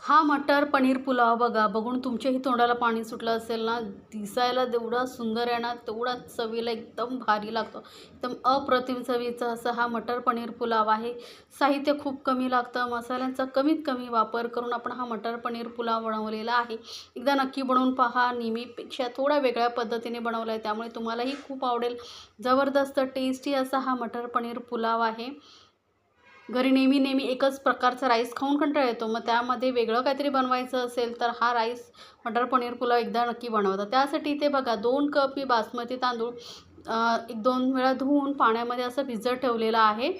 हा मटर पनीर पुलाव बघा, बघून तुमच्याही तोंडाला पाणी सुटलं असेल ना. दिसायला जेवढा सुंदर आहे ना, तेवढाच चवीला एकदम भारी लागतो. एकदम अप्रतिम चवीचा असा हा मटर पनीर पुलाव आहे. साहित्य खूप कमी लागतं. मसाल्यांचा कमीत कमी वापर करून आपण हा मटर पनीर पुलाव बनवलेला आहे. एकदा नक्की बनवून पहा. नेहमीपेक्षा थोडा वेगळ्या पद्धतीने बनवला आहे, त्यामुळे तुम्हालाही खूप आवडेल. जबरदस्त टेस्टी असा हा मटर पनीर पुलाव आहे. घरी नेहमी एकच प्रकारचा राईस खाऊन कंटाळा येतो. मग त्यामध्ये वेगळं काहीतरी बनवायचं असेल तर हा राईस मटर पनीर पुलाव एकदा नक्की बनवता. त्यासाठी इथे बघा 2 कप मी बासमती तांदूळ 1-2 वेळा धुवून पाण्यामध्ये असं भिजत ठेवलेला आहे.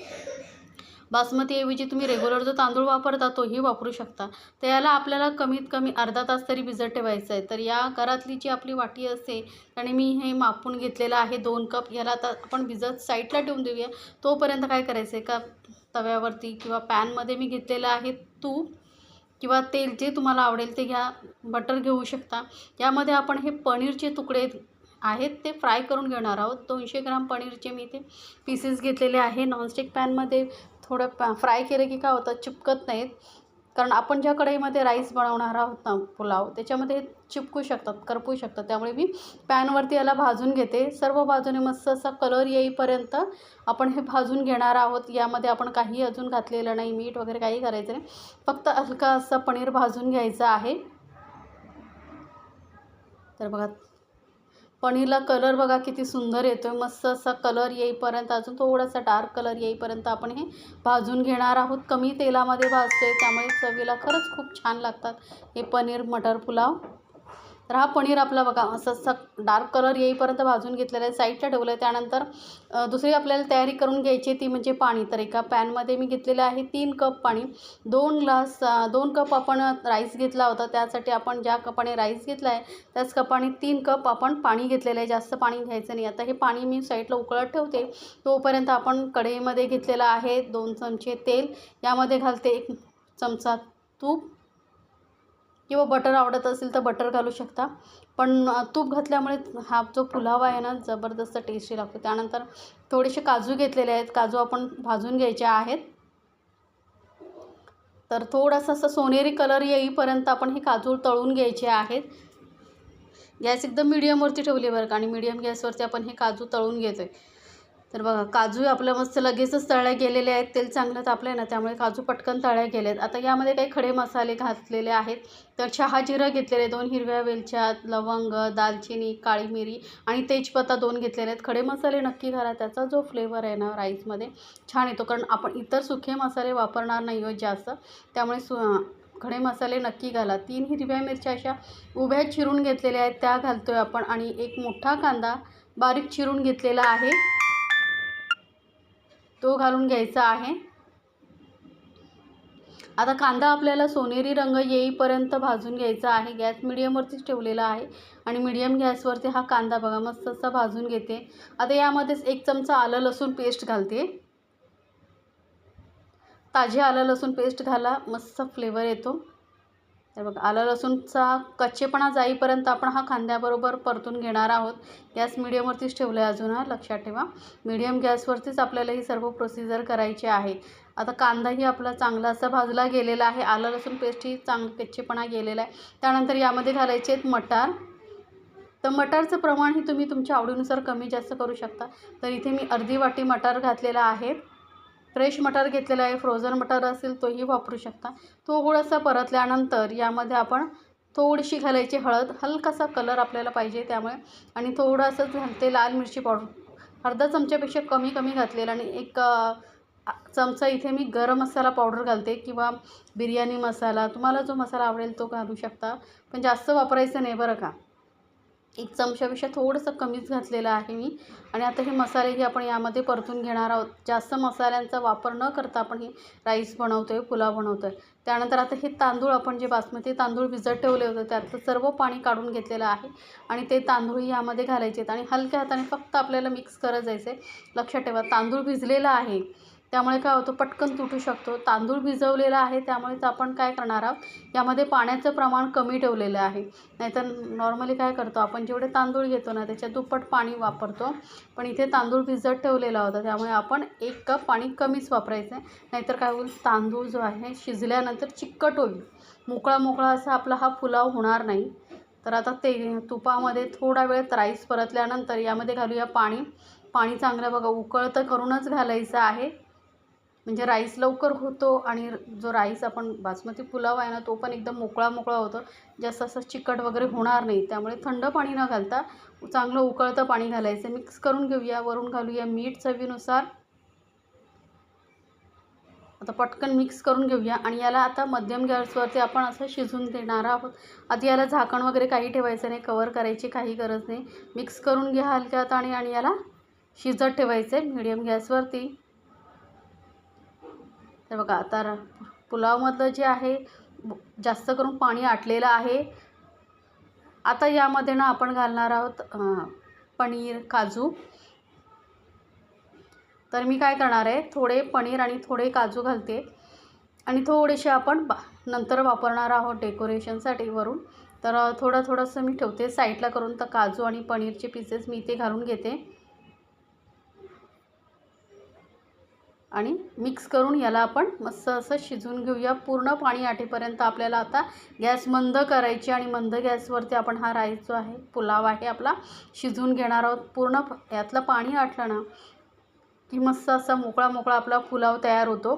बासमतीऐवजी तुम्ही रेग्युलर जो तांदूळ वापरता तोही वापरू शकता. तर याला आपल्याला कमीत कमी अर्धा तास तरी भिजत ठेवायचं आहे. तर या घरातली जी आपली वाटी असते आणि मी हे मापून घेतलेलं आहे 2 कप. याला आता आपण भिजत साईडला ठेवून देऊया. तोपर्यंत काय करायचं आहे का, तव्यावरती किंवा पॅनमध्ये मी घेतलेलं आहे तूप किंवा तेल, जे तुम्हाला आवडेल ते घ्या. बटर घेऊ शकता. यामध्ये आपण हे पनीरचे तुकडे आहेत ते फ्राय करून घेणार आहोत. 200 ग्राम पनीरचे मी इथे पीसेस घेतलेले आहे. नॉनस्टिक पॅनमध्ये थोडं फ्राय केलं की काय होतं, चिपकत नाहीत. कारण आपण ज्या कढईमध्ये राईस बनवणार आहोत ना पुलाव, त्याच्यामध्ये हे चिपकू शकतात, करपू शकतात. त्यामुळे मी पॅनवरती याला भाजून घेते. सर्व बाजूने मस्त असा कलर येईपर्यंत आपण हे भाजून घेणार आहोत. यामध्ये आपण काही अजून घातलेलं नाही, मीठ वगैरे काही करायचं नाही. फक्त हलका असं पनीर भाजून घ्यायचं आहे. तर बघा, पनीरला कलर बघा किती सुंदर येतो. मस्त असा कलर येईपर्यंत, अजून थोडासा डार्क कलर येईपर्यंत आपण हे भाजून घेणार आहोत. कमी तेलामध्ये भाजतो आहे, त्यामुळे चवीला खरंच खूप छान लागतात हे पनीर मटर पुलाव. तर हा पनीर आपला बघा असं असा डार्क कलर येईपर्यंत भाजून घेतलेला आहे, साईडला ठेवलं आहे. त्यानंतर दुसरी आपल्याला तयारी करून घ्यायची ती म्हणजे पाणी. तर एका पॅनमध्ये मी घेतलेलं आहे 3 कप पाणी. 2 कप आपण राईस घेतला होता, त्यासाठी आपण ज्या कपाने राईस घेतला आहे त्याच कपाने 3 कप आपण पाणी घेतलेलं आहे. जास्त पाणी घ्यायचं नाही. आता हे पाणी मी साईडला उकळत ठेवते. तोपर्यंत आपण कढईमध्ये घेतलेलं आहे 2 चमचे तेल. यामध्ये घालते 1 चमचा तूप किंवा बटर, आवडत असेल तर बटर घालू शकता. पण तूप घातल्यामुळे हा जो पुलाव आहे ना जबरदस्त टेस्टी लागतो. त्यानंतर थोडेसे काजू घेतलेले आहेत. काजू आपण भाजून घ्यायचे आहेत. तर थोडासा असं सोनेरी कलर येईपर्यंत आपण हे काजू तळून घ्यायचे आहेत. गॅस एकदम मीडियमवरती ठेवली बरं का, आणि मीडियम गॅसवरती आपण हे काजू तळून घेतो आहे. तर बघा, काजू आपलं मस्त लगेचच तळले गेलेले आहेत. तेल चांगलं तापलं आहे ना, त्यामुळे काजू पटकन तळले गेले आहेत. आता यामध्ये काही खडे मसाले घातलेले आहेत. तर चहा जिरं घेतलेले, 2 हिरव्या वेलच्या, लवंग, दालचिनी, काळी मिरी आणि तेजपत्ता 2 घेतलेले आहेत. खडे मसाले नक्की घाला. त्याचा जो फ्लेवर आहे ना राईसमध्ये छान येतो, कारण आपण इतर सुखे मसाले वापरणार नाही आहोत जास्त. त्यामुळे खडे मसाले नक्की घाला. 3 हिरव्या मिरच्या अशा उभ्या चिरून घेतलेल्या आहेत, त्या घालतो आहे आपण. आणि एक मोठा कांदा बारीक चिरून घेतलेला आहे, तो घालून घ्यायचा आहे. आता कांदा आपल्याला सोनेरी रंग येईपर्यंत भाजून घ्यायचा आहे. गॅस मीडियमवरतीच ठेवलेला आहे आणि मीडियम गॅसवरती हा कांदा बघा मस्त असा भाजून घेते. आता यामध्येच 1 चमचा आलं लसूण पेस्ट घालते. ताजे आलं लसूण पेस्ट घाला, मस्त फ्लेवर येतो. तर बघा, आलं लसूणचा कच्चेपणा जाईपर्यंत आपण हा कांद्याबरोबर परतून घेणार आहोत. गॅस मीडियमवरतीच ठेवला आहे अजून, लक्षात ठेवा. मीडियम गॅसवरतीच आपल्याला ही सर्व प्रोसिजर करायची आहे. आता कांदाही आपला चांगला असा भाजला गेलेला आहे. आलं लसूण पेस्टही चांगला कच्चेपणा गेलेला आहे. त्यानंतर यामध्ये घालायचे आहेत मटार. तर मटारचं प्रमाणही तुम्ही तुमच्या आवडीनुसार कमी जास्त करू शकता. तर इथे मी अर्धी वाटी मटार घातलेला आहे. फ्रेश मटार घेतलेला आहे. फ्रोझन मटार असेल तोही वापरू शकता. थोडासा परतल्यानंतर यामध्ये आपण थोडीशी घालायची हळद, हलकासा कलर आपल्याला पाहिजे त्यामुळे. आणि थोडंसं घालते लाल मिरची पावडर, अर्धा चमच्यापेक्षा कमी घातलेला. आणि 1 चमचा इथे मी गरम मसाला पावडर घालते किंवा बिर्याणी मसाला, तुम्हाला जो मसाला आवडेल तो घालू शकता, पण जास्त वापरायचं नाही बरं का. 1 चमच्यापेक्षा थोडंसं कमीच घातलेलं आहे मी. आणि आता हे मसालेही आपण यामध्ये परतून घेणार आहोत. जास्त मसाल्यांचा वापर न करता आपण हे राईस बनवतो आहे, पुलाव बनवतो आहे. त्यानंतर आता हे तांदूळ, आपण जे बासमती तांदूळ भिजत ठेवले होते त्यातलं सर्व पाणी काढून घेतलेलं आहे आणि ते तांदूळही यामध्ये घालायचे आहेत आणि हलक्या हाताने फक्त आपल्याला मिक्स करत जायचं आहे. लक्षात ठेवा, तांदूळ भिजलेला आहे त्यामुळे काय होतं पटकन तुटू शकतो. तांदूळ भिजवलेला आहे त्यामुळेच आपण काय करणार आहोत यामध्ये पाण्याचं प्रमाण कमी ठेवलेलं आहे. नाहीतर नॉर्मली काय करतो आपण जेवढे तांदूळ घेतो ना त्याच्या दुप्पट पाणी वापरतो. पण इथे तांदूळ भिजत ठेवलेला होता त्यामुळे आपण 1 कप पाणी कमीच वापरायचं आहे. नाहीतर काय होईल तांदूळ जो आहे शिजल्यानंतर चिकट होईल. मोकळा मोकळा असा आपला हा पुलाव होणार नाही. तर आता ते तुपामध्ये थोडा वेळ राईस परतल्यानंतर यामध्ये घालूया पाणी. पाणी चांगलं बघा उकळतं करूनच घालायचं आहे. म्हणजे राईस लवकर होतो आणि जो राईस आपण बासमती पुलाव आहे ना तो पण एकदम मोकळा मोकळा होतो. जास्त असं चिकट वगैरे होणार नाही. त्यामुळे थंड पाणी न घालता चांगलं उकळतं पाणी घालायचं. मिक्स करून घेऊया. वरून घालूया मीठ चवीनुसार. आता पटकन मिक्स करून घेऊया आणि याला आता मध्यम गॅसवरती आपण असं शिजून देणार आहोत. आधी याला झाकण वगैरे काही ठेवायचं नाही. कवर करायची काही गरज नाही. मिक्स करून घ्या हलक्या हाताने आणि याला शिजत ठेवायचं आहे मीडियम गॅसवरती. तर बघा आता पुलावमधलं जे आहे जास्त करून पाणी आटलेलं आहे. आता यामध्ये ना आपण घालणार आहोत पनीर काजू. तर मी काय करणार आहे थोडे पनीर आणि थोडे काजू घालते आणि थोडेसे आपण नंतर वापरणार आहोत डेकोरेशनसाठी वरून. तर थोडंसं मी ठेवते साईडला करून. तर काजू आणि पनीरचे पीसेस मी इथे घालून घेते आणि मिक्स करून याला आपण मस्त असं शिजवून घेऊया. पूर्ण पाणी आटेपर्यंत आपल्याला आता गॅस मंद करायची आणि मंद गॅसवरती आपण हा राईस जो आहे पुलाव आहे आपला शिजवून घेणार आहोत. पूर्ण यातलं पाणी आटलं ना की मस्त असा मोकळा मोकळा आपला पुलाव तयार होतो.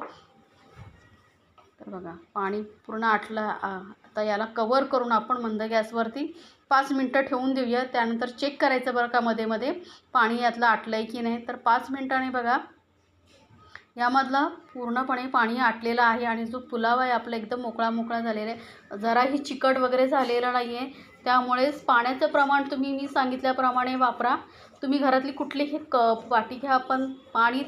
तर बघा पाणी पूर्ण आटलं. आता याला कवर करून आपण मंद गॅसवरती 5 मिनटं ठेवून देऊया. त्यानंतर चेक करायचं बरं का मध्ये मध्ये पाणी यातलं आटलं आहे की नाही. तर 5 मिनटाने बघा यामधला पूर्णपणे पाणी आटलेलं आहे आणि जो पुलाव आहे आपला एकदम मोकळा मोकळा झालेला आहे. जराही चिकट वगैरे झालेला नाही आहे. त्यामुळेच पाण्याचं प्रमाण तुम्ही मी सांगितल्याप्रमाणे वापरा. तुम्ही घरातली कुठलीही कप वाटी घ्या. पण पाणी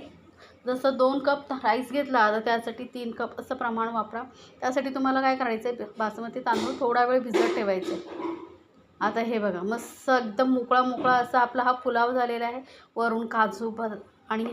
जसं 2 कप राईस घेतला तर त्यासाठी 3 कप असं प्रमाण वापरा. त्यासाठी तुम्हाला काय करायचं आहे बासमती तांदूळ थोडा वेळ भिजत ठेवायचे. आता हे बघा मस्त एकदम मोकळा मोकळा असा आपला हा पुलाव झालेला आहे. वरून काजू आणि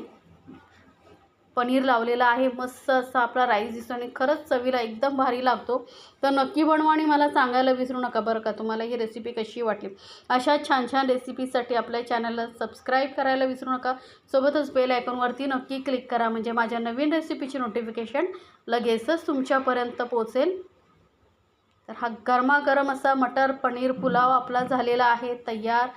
पनीर लावलेला आहे. मस्त असा आपला राईस दिसतो आणि खरंच चवीला एकदम भारी लागतो. तर नक्की बनवा आणि मला सांगायला विसरू नका बरं का तुम्हाला ही रेसिपी कशी वाटली. अशा छान छान रेसिपीसाठी आपल्या चॅनलला सबस्क्राईब करायला विसरू नका. सोबतच बेल आयकॉनवरती नक्की क्लिक करा म्हणजे माझ्या नवीन रेसिपीची नोटिफिकेशन लगेचच तुमच्यापर्यंत पोहोचेल. तर हा गरमागरम असा मटर पनीर पुलाव आपला झालेला आहे तयार.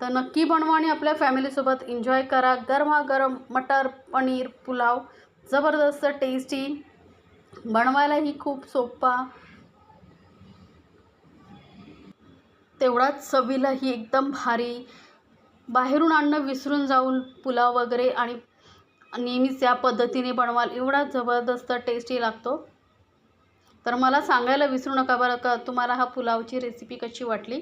तर नक्की बनवा आणि आपल्या फॅमिलीसोबत एन्जॉय करा. गरमागरम मटर पनीर पुलाव जबरदस्त टेस्टी. बनवायलाही खूप सोपा तेवढाच चवीलाही एकदम भारी. बाहेरून आणणं विसरून जाऊन पुलाव वगैरे आणि नेहमीच या पद्धतीने बनवाल एवढा जबरदस्त टेस्टी लागतो. तर मला सांगायला विसरू नका बरं का तुम्हाला हा पुलावची रेसिपी कशी वाटली.